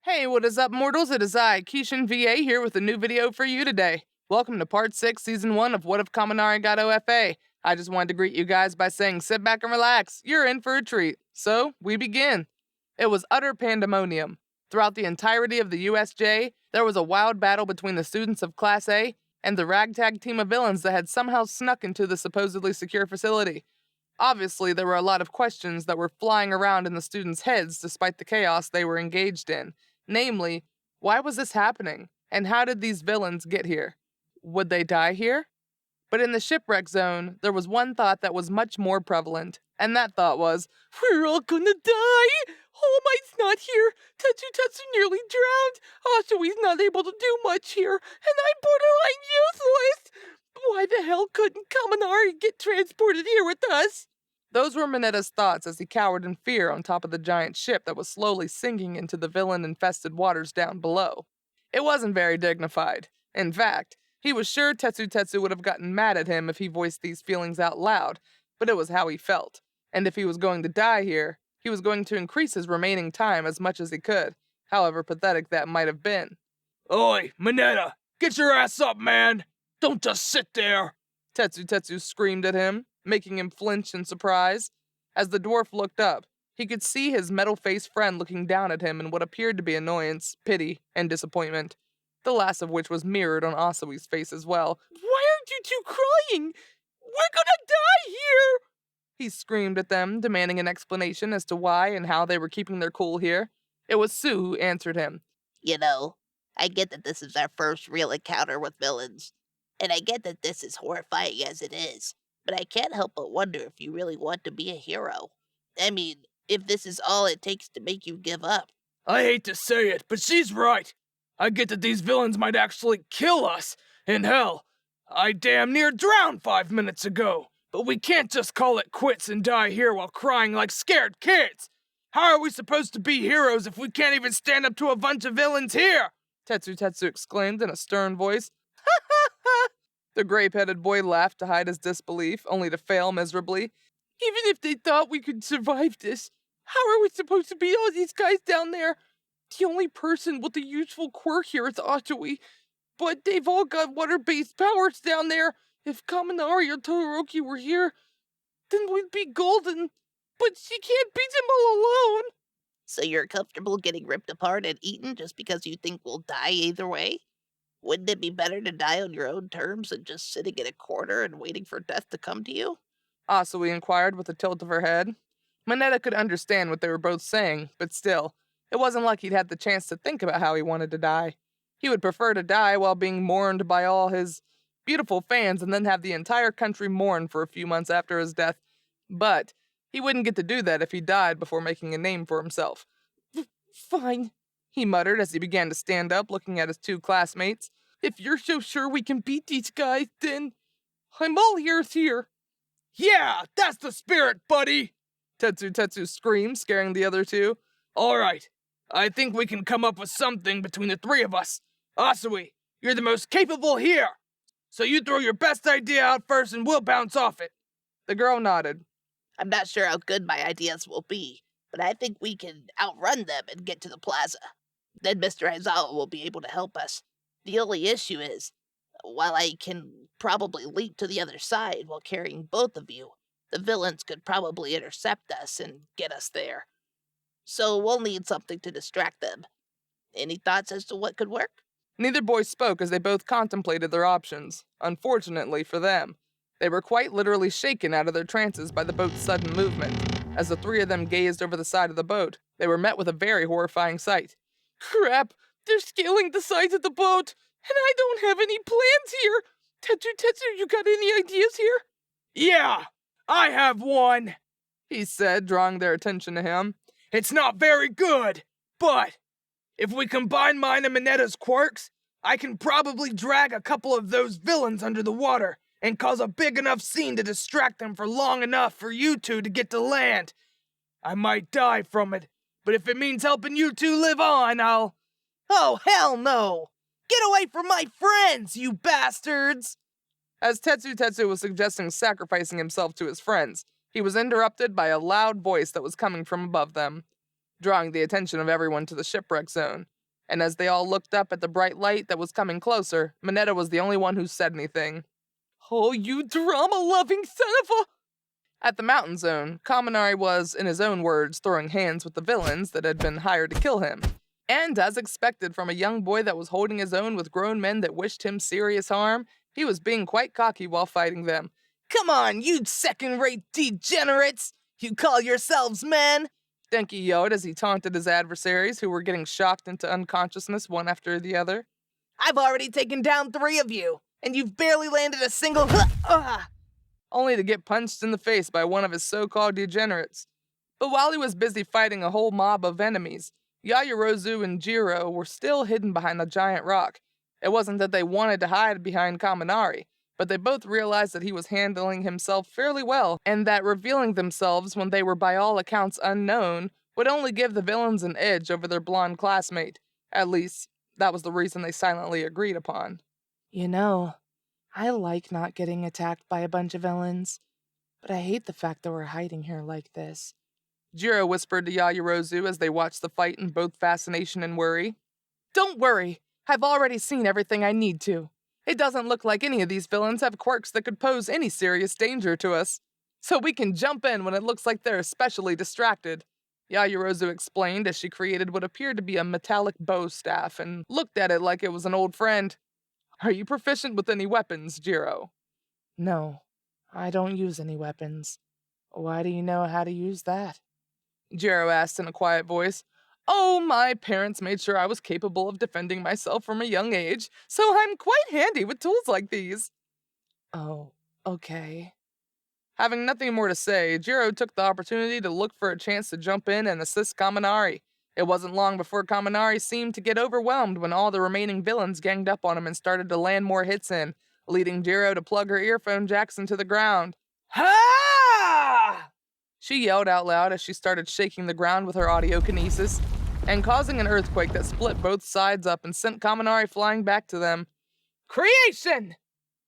Hey, what is up, mortals? It is I, KiChanVA, here with a new video for you today. Welcome to Part 6, Season 1 of What If Kaminari Got OFA. I just wanted to greet you guys by saying sit back and relax. You're in for a treat. So, we begin. It was utter pandemonium. Throughout the entirety of the USJ, there was a wild battle between the students of Class A and the ragtag team of villains that had somehow snuck into the supposedly secure facility. Obviously, there were a lot of questions that were flying around in the students' heads despite the chaos they were engaged in. Namely, why was this happening? And how did these villains get here? Would they die here? But in the Shipwreck Zone, there was one thought that was much more prevalent, and that thought was, we're all gonna die! All Might's not here! Tetsu nearly drowned! Ashui's not able to do much here, and I'm borderline useless! Why the hell couldn't Kaminari get transported here with us? Those were Minetta's thoughts as he cowered in fear on top of the giant ship that was slowly sinking into the villain-infested waters down below. It wasn't very dignified. In fact, he was sure Tetsu would have gotten mad at him if he voiced these feelings out loud, but it was how he felt. And if he was going to die here, he was going to increase his remaining time as much as he could, however pathetic that might have been. Oi, Minetta! Get your ass up, man! Don't just sit there! Tetsu screamed at him, making him flinch in surprise. As the dwarf looked up, he could see his metal-faced friend looking down at him in what appeared to be annoyance, pity, and disappointment, the last of which was mirrored on Asui's face as well. Why aren't you two crying? We're gonna die here! He screamed at them, demanding an explanation as to why and how they were keeping their cool here. It was Sue who answered him. You know, I get that this is our first real encounter with villains, and I get that this is horrifying as it is, but I can't help but wonder if you really want to be a hero. I mean, if this is all it takes to make you give up. I hate to say it, but she's right. I get that these villains might actually kill us. And hell, I damn near drowned 5 minutes ago. But we can't just call it quits and die here while crying like scared kids. How are we supposed to be heroes if we can't even stand up to a bunch of villains here? Tetsu exclaimed in a stern voice. The grape-headed boy laughed to hide his disbelief, only to fail miserably. Even if they thought we could survive this, how are we supposed to beat all these guys down there? The only person with a useful quirk here is Ashui, but they've all got water-based powers down there. If Kaminari or Todoroki were here, then we'd be golden. But she can't beat them all alone. So you're comfortable getting ripped apart and eaten just because you think we'll die either way? Wouldn't it be better to die on your own terms than just sitting in a corner and waiting for death to come to you? Asui inquired with a tilt of her head. Minetta could understand what they were both saying, but still, it wasn't like he'd had the chance to think about how he wanted to die. He would prefer to die while being mourned by all his beautiful fans and then have the entire country mourn for a few months after his death. But he wouldn't get to do that if he died before making a name for himself. Fine, he muttered as he began to stand up, looking at his two classmates. If you're so sure we can beat these guys, then I'm all ears here. Yeah, that's the spirit, buddy! Tetsu screamed, scaring the other two. All right, I think we can come up with something between the three of us. Asui, you're the most capable here. So you throw your best idea out first and we'll bounce off it. The girl nodded. I'm not sure how good my ideas will be, but I think we can outrun them and get to the plaza. Then Mr. Aizawa will be able to help us. The only issue is, while I can probably leap to the other side while carrying both of you, the villains could probably intercept us and get us there. So we'll need something to distract them. Any thoughts as to what could work? Neither boy spoke as they both contemplated their options. Unfortunately for them, they were quite literally shaken out of their trances by the boat's sudden movement. As the three of them gazed over the side of the boat, they were met with a very horrifying sight. Crap! They're scaling the sides of the boat, and I don't have any plans here! Tetsu, you got any ideas here? Yeah, I have one, he said, drawing their attention to him. It's not very good, but if we combine mine and Minetta's quirks, I can probably drag a couple of those villains under the water and cause a big enough scene to distract them for long enough for you two to get to land. I might die from it, but if it means helping you two live on, I'll... Oh, hell no! Get away from my friends, you bastards! As Tetsu was suggesting sacrificing himself to his friends, he was interrupted by a loud voice that was coming from above them, drawing the attention of everyone to the Shipwreck Zone. And as they all looked up at the bright light that was coming closer, Mineta was the only one who said anything. "Oh, you drama-loving son of a—" At the mountain zone, Kaminari was, in his own words, throwing hands with the villains that had been hired to kill him. And as expected from a young boy that was holding his own with grown men that wished him serious harm, he was being quite cocky while fighting them. "Come on, you second-rate degenerates! You call yourselves men?" Denki yelled as he taunted his adversaries, who were getting shocked into unconsciousness one after the other. "I've already taken down 3 of you, and you've barely landed a single Only to get punched in the face by one of his so-called degenerates. But while he was busy fighting a whole mob of enemies, Yayirozu and Jiro were still hidden behind a giant rock. It wasn't that they wanted to hide behind Kaminari, but they both realized that he was handling himself fairly well, and that revealing themselves when they were by all accounts unknown would only give the villains an edge over their blonde classmate. At least, that was the reason they silently agreed upon. You know, I like not getting attacked by a bunch of villains, but I hate the fact that we're hiding here like this. Jiro whispered to Yayirozu as they watched the fight in both fascination and worry. "Don't worry, I've already seen everything I need to. It doesn't look like any of these villains have quirks that could pose any serious danger to us, so we can jump in when it looks like they're especially distracted," Yayirozu explained as she created what appeared to be a metallic bow staff and looked at it like it was an old friend. "Are you proficient with any weapons, Jiro?" No, I don't use any weapons. Why do you know how to use that? Jiro asked in a quiet voice. "Oh, my parents made sure I was capable of defending myself from a young age, so I'm quite handy with tools like these." Oh, okay. Having nothing more to say, Jiro took the opportunity to look for a chance to jump in and assist Kaminari. It wasn't long before Kaminari seemed to get overwhelmed when all the remaining villains ganged up on him and started to land more hits in, leading Jiro to plug her earphone jacks into the ground. Ha! She yelled out loud as she started shaking the ground with her audiokinesis, and causing an earthquake that split both sides up and sent Kaminari flying back to them. Creation!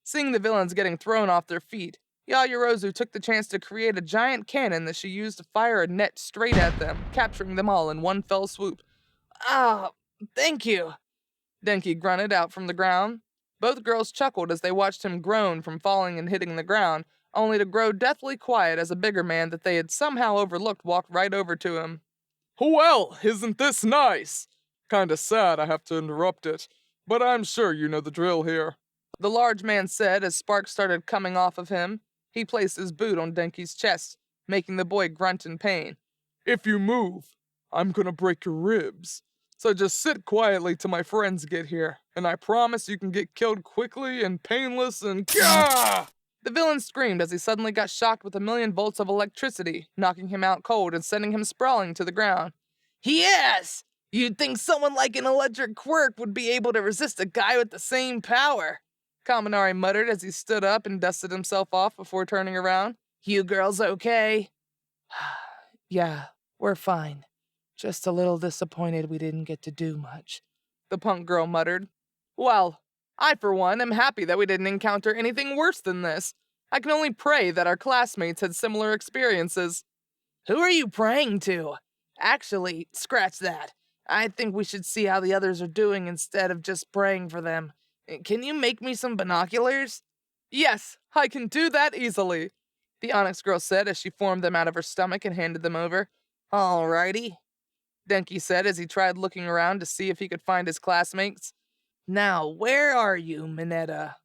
Seeing the villains getting thrown off their feet, Yayirozu took the chance to create a giant cannon that she used to fire a net straight at them, capturing them all in one fell swoop. Oh, thank you. Denki grunted out from the ground. Both girls chuckled as they watched him groan from falling and hitting the ground, only to grow deathly quiet as a bigger man that they had somehow overlooked walked right over to him. "Well, isn't this nice? Kinda sad I have to interrupt it, but I'm sure you know the drill here," the large man said as sparks started coming off of him. He placed his boot on Denki's chest, making the boy grunt in pain. "If you move, I'm gonna break your ribs. So just sit quietly till my friends get here, and I promise you can get killed quickly and painless and gah!" The villain screamed as he suddenly got shocked with 1,000,000 volts of electricity, knocking him out cold and sending him sprawling to the ground. Yes! You'd think someone like an electric quirk would be able to resist a guy with the same power, Kaminari muttered as he stood up and dusted himself off before turning around. "You girls okay?" Yeah, we're fine. Just a little disappointed we didn't get to do much, the punk girl muttered. "Well, I for one am happy that we didn't encounter anything worse than this. I can only pray that our classmates had similar experiences." "Who are you praying to? Actually, scratch that. I think we should see how the others are doing instead of just praying for them. Can you make me some binoculars?" "Yes, I can do that easily," the Onyx girl said as she formed them out of her stomach and handed them over. "Alrighty," Denki said as he tried looking around to see if he could find his classmates. "Now, where are you, Mineta?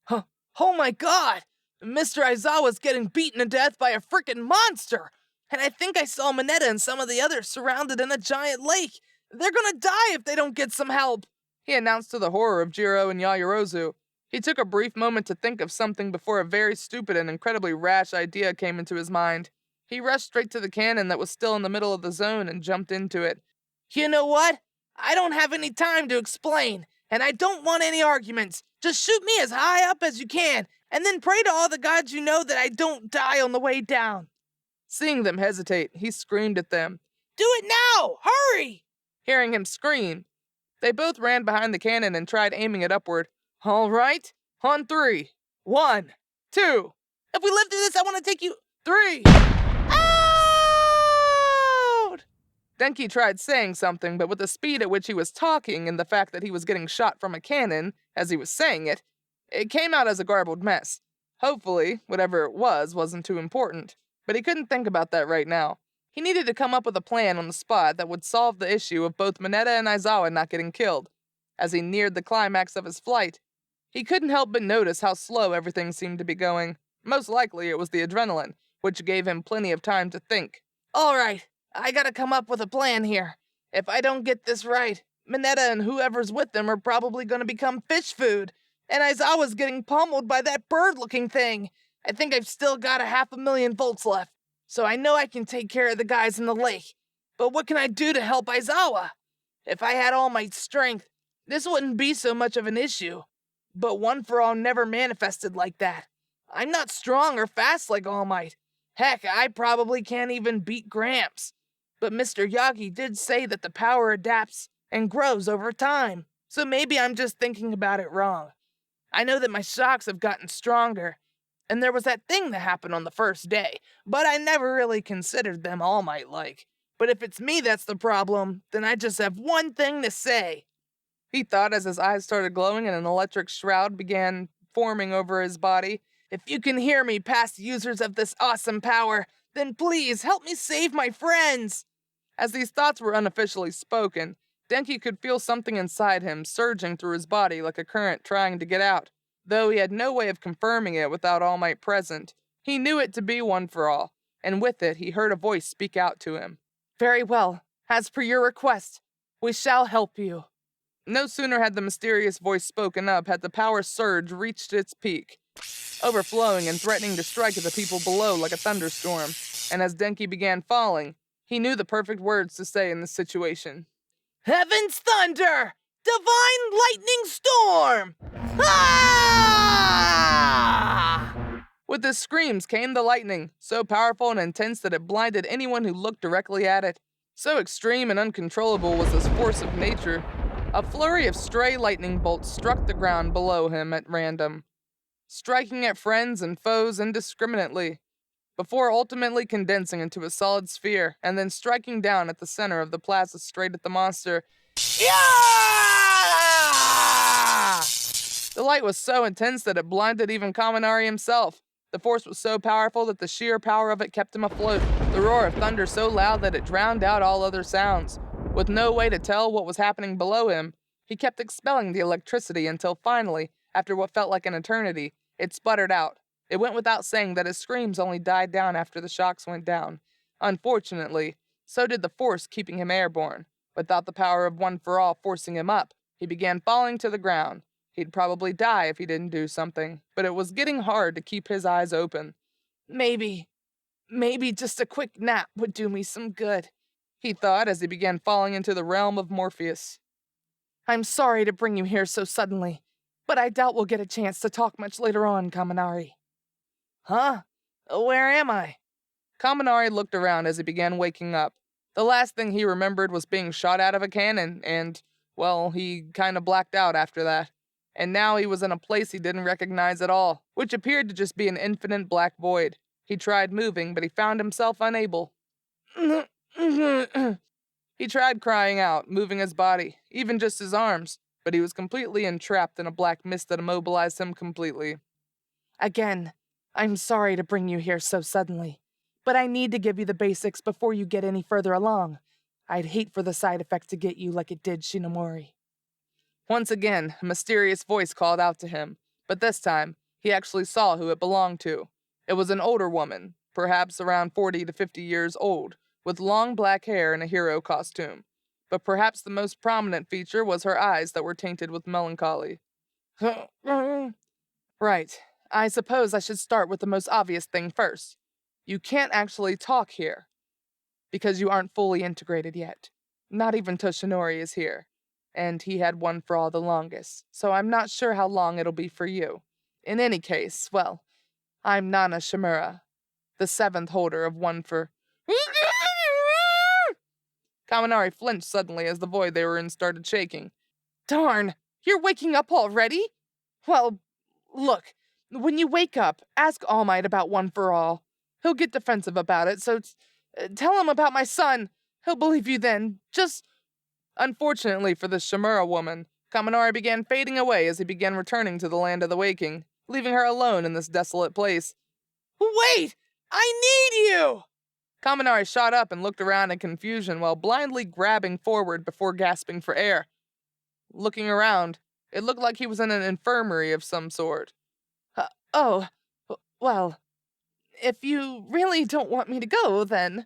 Huh. Oh my god! Mr. Aizawa's getting beaten to death by a frickin' monster! And I think I saw Mineta and some of the others surrounded in a giant lake. They're gonna die if they don't get some help," he announced to the horror of Jiro and Yayirozu. He took a brief moment to think of something before a very stupid and incredibly rash idea came into his mind. He rushed straight to the cannon that was still in the middle of the zone and jumped into it. "You know what? I don't have any time to explain, and I don't want any arguments. Just shoot me as high up as you can, and then pray to all the gods you know that I don't die on the way down." Seeing them hesitate, he screamed at them. "Do it now! Hurry!" Hearing him scream, they both ran behind the cannon and tried aiming it upward. "All right, on 3. 1, 2. "If we live through this, I want to take you..." 3. Out! Denki tried saying something, but with the speed at which he was talking and the fact that he was getting shot from a cannon as he was saying it, it came out as a garbled mess. Hopefully, whatever it was wasn't too important, but he couldn't think about that right now. He needed to come up with a plan on the spot that would solve the issue of both Mineta and Aizawa not getting killed. As he neared the climax of his flight, he couldn't help but notice how slow everything seemed to be going. Most likely it was the adrenaline, which gave him plenty of time to think. All right, I gotta come up with a plan here. If I don't get this right, Mineta and whoever's with them are probably gonna become fish food, and Aizawa's getting pummeled by that bird-looking thing. I think I've still got 500,000 volts left, so I know I can take care of the guys in the lake. But what can I do to help Aizawa? If I had all my strength, this wouldn't be so much of an issue. But One for All never manifested like that. I'm not strong or fast like All Might. Heck, I probably can't even beat Gramps. But Mr. Yagi did say that the power adapts and grows over time, so maybe I'm just thinking about it wrong. I know that my shocks have gotten stronger, and there was that thing that happened on the first day, but I never really considered them All Might-like. But if it's me that's the problem, then I just have one thing to say. He thought as his eyes started glowing and an electric shroud began forming over his body. If you can hear me, past users of this awesome power, then please help me save my friends. As these thoughts were unofficially spoken, Denki could feel something inside him surging through his body like a current trying to get out. Though he had no way of confirming it without All Might present, he knew it to be One for All, and with it he heard a voice speak out to him. Very well. As per your request, we shall help you. No sooner had the mysterious voice spoken up had the power surge reached its peak, overflowing and threatening to strike at the people below like a thunderstorm. And as Denki began falling, he knew the perfect words to say in this situation. Heaven's thunder! Divine lightning storm! Ah! With his screams came the lightning, so powerful and intense that it blinded anyone who looked directly at it. So extreme and uncontrollable was this force of nature. A flurry of stray lightning bolts struck the ground below him at random, striking at friends and foes indiscriminately, before ultimately condensing into a solid sphere and then striking down at the center of the plaza straight at the monster. Yeah! The light was so intense that it blinded even Kaminari himself. The force was so powerful that the sheer power of it kept him afloat, the roar of thunder so loud that it drowned out all other sounds. With no way to tell what was happening below him, he kept expelling the electricity until finally, after what felt like an eternity, it sputtered out. It went without saying that his screams only died down after the shocks went down. Unfortunately, so did the force keeping him airborne. Without the power of One for All forcing him up, he began falling to the ground. He'd probably die if he didn't do something, but it was getting hard to keep his eyes open. Maybe just a quick nap would do me some good, he thought as he began falling into the realm of Morpheus. I'm sorry to bring you here so suddenly, but I doubt we'll get a chance to talk much later on, Kaminari. Huh? Where am I? Kaminari looked around as he began waking up. The last thing he remembered was being shot out of a cannon, and, well, he kinda blacked out after that. And now he was in a place he didn't recognize at all, which appeared to just be an infinite black void. He tried moving, but he found himself unable. He tried crying out, moving his body, even just his arms, but he was completely entrapped in a black mist that immobilized him completely. Again, I'm sorry to bring you here so suddenly, but I need to give you the basics before you get any further along. I'd hate for the side effect to get you like it did Shinomori. Once again, a mysterious voice called out to him, but this time, he actually saw who it belonged to. It was an older woman, perhaps around 40 to 50 years old, with long black hair and a hero costume. But perhaps the most prominent feature was her eyes that were tainted with melancholy. Right, I suppose I should start with the most obvious thing first. You can't actually talk here, because you aren't fully integrated yet. Not even Toshinori is here. And he had One for All the longest, so I'm not sure how long it'll be for you. In any case, well, I'm Nana Shimura, the 7th holder of One for... Kaminari flinched suddenly as the void they were in started shaking. Darn, you're waking up already? Well, look, when you wake up, ask All Might about One for All. He'll get defensive about it, so tell him about my son. He'll believe you then. Just... Unfortunately for the Shimura woman, Kaminari began fading away as he began returning to the land of the waking, leaving her alone in this desolate place. Wait! I need you! Kaminari shot up and looked around in confusion while blindly grabbing forward before gasping for air. Looking around, it looked like he was in an infirmary of some sort. Well, if you really don't want me to go, then...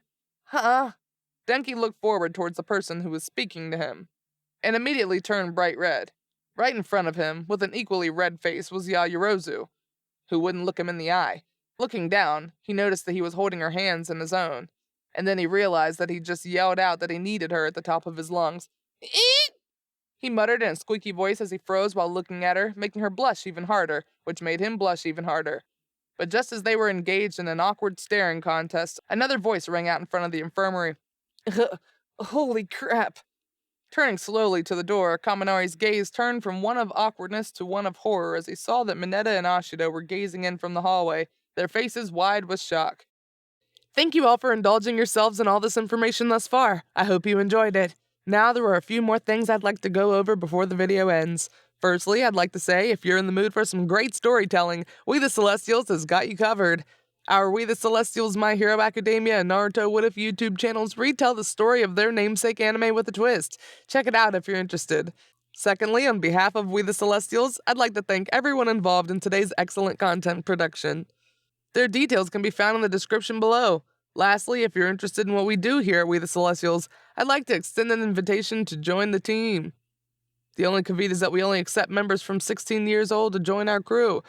Denki looked forward towards the person who was speaking to him, and immediately turned bright red. Right in front of him, with an equally red face, was Yayirozu, who wouldn't look him in the eye. Looking down, he noticed that he was holding her hands in his own, and then he realized that he just yelled out that he needed her at the top of his lungs. Eat! He muttered in a squeaky voice as he froze while looking at her, making her blush even harder, which made him blush even harder. But just as they were engaged in an awkward staring contest, another voice rang out in front of the infirmary. Holy crap. Turning slowly to the door, Kaminari's gaze turned from one of awkwardness to one of horror as he saw that Mineta and Ashido were gazing in from the hallway, their faces wide with shock. Thank you all for indulging yourselves in all this information thus far. I hope you enjoyed it. Now there are a few more things I'd like to go over before the video ends. Firstly, I'd like to say, if you're in the mood for some great storytelling, We the Celestials has got you covered. Our We the Celestials, My Hero Academia, and Naruto What If YouTube channels retell the story of their namesake anime with a twist. Check it out if you're interested. Secondly, on behalf of We the Celestials, I'd like to thank everyone involved in today's excellent content production. Their details can be found in the description below. Lastly, if you're interested in what we do here at We the Celestials, I'd like to extend an invitation to join the team. The only caveat is that we only accept members from 16 years old to join our crew.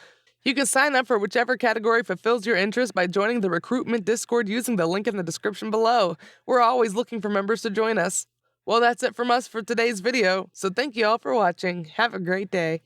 You can sign up for whichever category fulfills your interest by joining the recruitment Discord using the link in the description below. We're always looking for members to join us. Well, that's it from us for today's video, so thank you all for watching. Have a great day.